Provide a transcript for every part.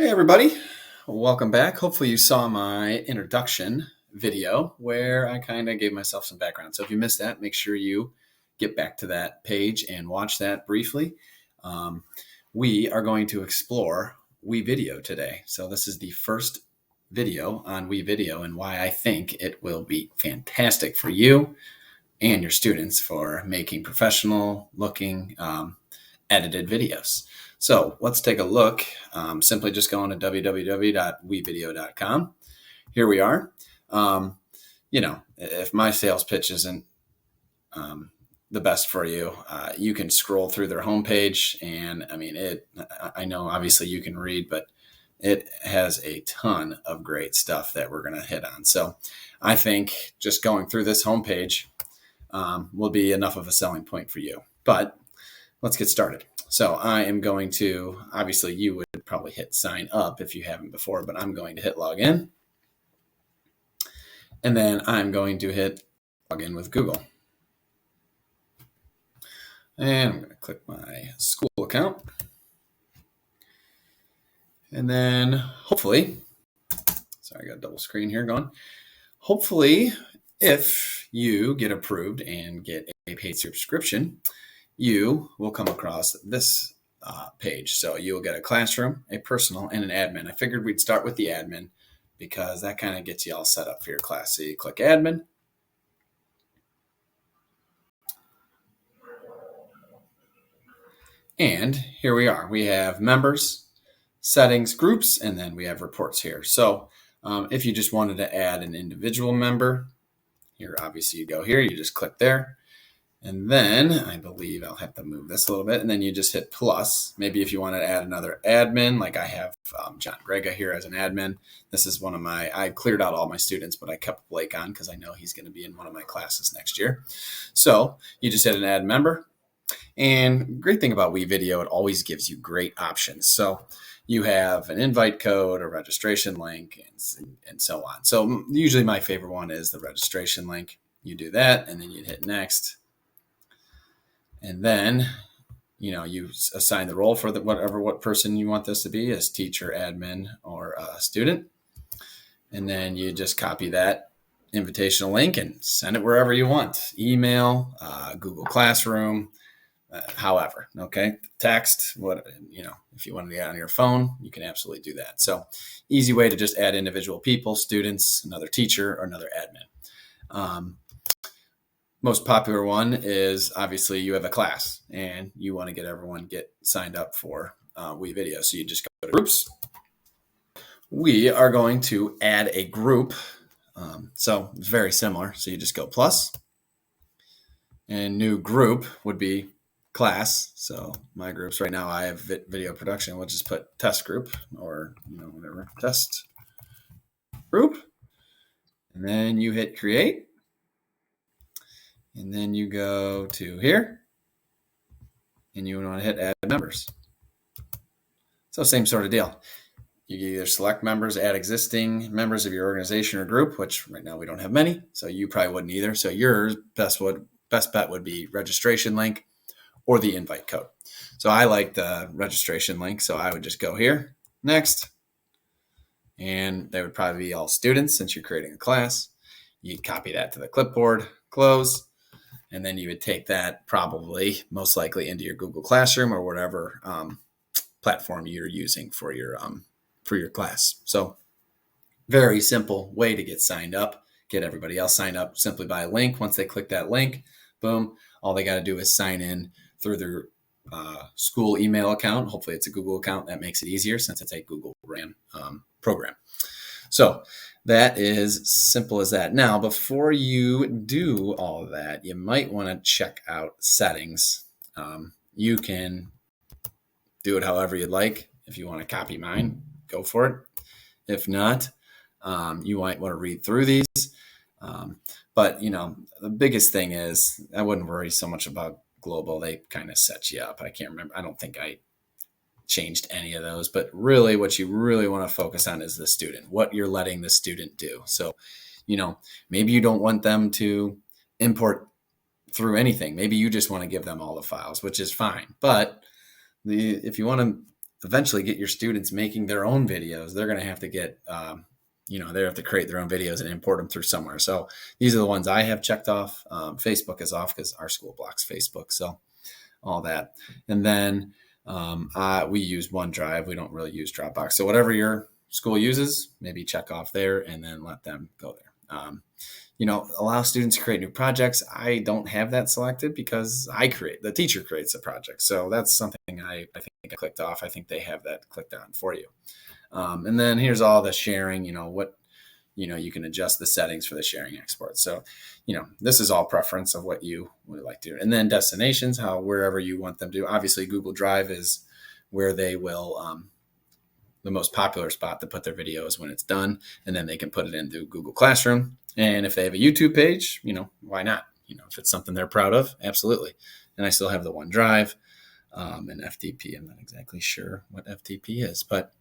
Hey everybody, welcome back. Hopefully you saw my introduction video where I kind of gave myself some background. So if you missed that, make sure you get back to that page and watch that briefly. We are going to explore Wevideo today. So this is the first video on Wevideo and why I think it will be fantastic for you and your students for making professional looking edited videos. So let's take a look. Simply just go on to www.wevideo.com. Here we are. If my sales pitch isn't the best for you, you can scroll through their homepage, and I know obviously you can read, but it has a ton of great stuff that we're going to hit on. So I think just going through this homepage will be enough of a selling point for you. But let's get started. So I am going to, obviously you would probably hit sign up if you haven't before, but I'm going to hit log in. And then I'm going to hit log in with Google. And I'm going to click my school account. And then hopefully, sorry, I got a double screen here going. Hopefully, if you get approved and get a paid subscription, you will come across this page. So you will get a classroom, a personal, and an admin. I figured we'd start with the admin because that kind of gets you all set up for your class. So you click admin. And here we are. We have members, settings, groups, and then we have reports here. So if you just wanted to add an individual member, here obviously you go here, you just click there. And then I believe I'll have to move this a little bit. And then you just hit plus. Maybe if you want to add another admin, like I have John Grega here as an admin. This is I cleared out all my students, but I kept Blake on because I know he's going to be in one of my classes next year. So you just hit an add member. And great thing about Wevideo, it always gives you great options. So you have an invite code, a registration link, and so on. So usually my favorite one is the registration link. You do that, and then you hit next. And then, you assign the role for what person you want this to be, as teacher, admin, or student. And then you just copy that invitational link and send it wherever you want. Email, Google Classroom, however, okay? Text, if you want to get on your phone, you can absolutely do that. So easy way to just add individual people, students, another teacher, or another admin. Most popular one is obviously you have a class and you want to get everyone signed up for Wevideo. So you just go to groups. We are going to add a group. So it's very similar. So you just go plus, and new group would be class. So my groups right now, I have video production. We'll just put test group or whatever, test group. And then you hit create. And then you go to here and you want to hit add members. So same sort of deal. You either select members, add existing members of your organization or group, which right now we don't have many. So you probably wouldn't either. So your best bet would be registration link or the invite code. So I like the registration link. So I would just go here, next. And they would probably be all students since you're creating a class. You'd copy that to the clipboard, close. And then you would take that probably most likely into your Google Classroom or whatever platform you're using for your class. So very simple way to get signed up, get everybody else signed up simply by a link. Once they click that link, boom, all they got to do is sign in through their school email account. Hopefully it's a Google account. That makes it easier since it's a Google ran program. So that is simple as that. Now, before you do all of that, you might want to check out settings. You can do it however you'd like. If you want to copy mine, go for it. If not, you might want to read through these. But the biggest thing is I wouldn't worry so much about global. They kind of set you up. I can't remember. I don't think I changed any of those, but really what you really want to focus on is the student, what you're letting the student do. So, maybe you don't want them to import through anything. Maybe you just want to give them all the files, which is fine. But if you want to eventually get your students making their own videos, they're going to have to get, they have to create their own videos and import them through somewhere. So these are the ones I have checked off. Facebook is off because our school blocks Facebook. So all that. And then we use OneDrive. We don't really use Dropbox. So whatever your school uses, maybe check off there and then let them go there. Allow students to create new projects. I don't have that selected because the teacher creates a project. So that's something I think I clicked off. I think they have that clicked on for you. And then here's all the sharing, you can adjust the settings for the sharing export. So, this is all preference of what you would like to do. And then destinations, wherever you want them to. Obviously, Google Drive is where they will, the most popular spot to put their videos when it's done. And then they can put it into Google Classroom. And if they have a YouTube page, why not? If it's something they're proud of, absolutely. And I still have the OneDrive and FTP. I'm not exactly sure what FTP is, but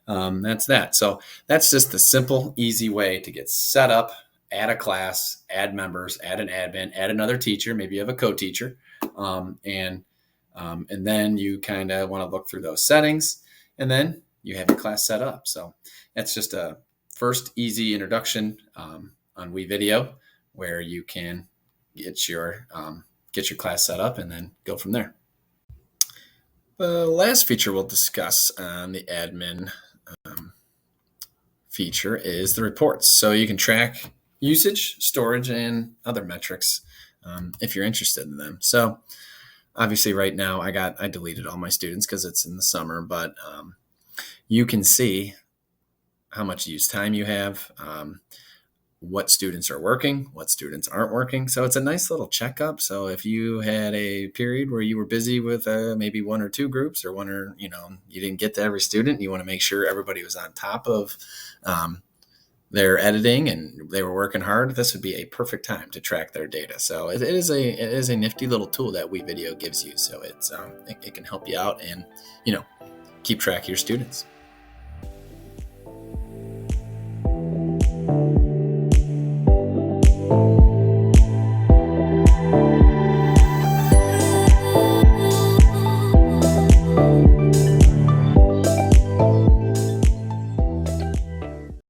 that's that. So that's just the simple, easy way to get set up, add a class, add members, add an admin, add another teacher. Maybe you have a co-teacher. And then you kind of want to look through those settings, and then you have your class set up. So that's just a first easy introduction on Wevideo, where you can get your class set up and then go from there. The last feature we'll discuss on the admin feature is the reports. So you can track usage, storage, and other metrics if you're interested in them. So obviously right now I deleted all my students because it's in the summer, but you can see how much use time you have, what students are working, what students aren't working. So it's a nice little checkup. So if you had a period where you were busy with maybe one or two groups, or you didn't get to every student, you want to make sure everybody was on top of their editing and they were working hard, this would be a perfect time to track their data. So it is a nifty little tool that Wevideo gives you. So it can help you out and keep track of your students.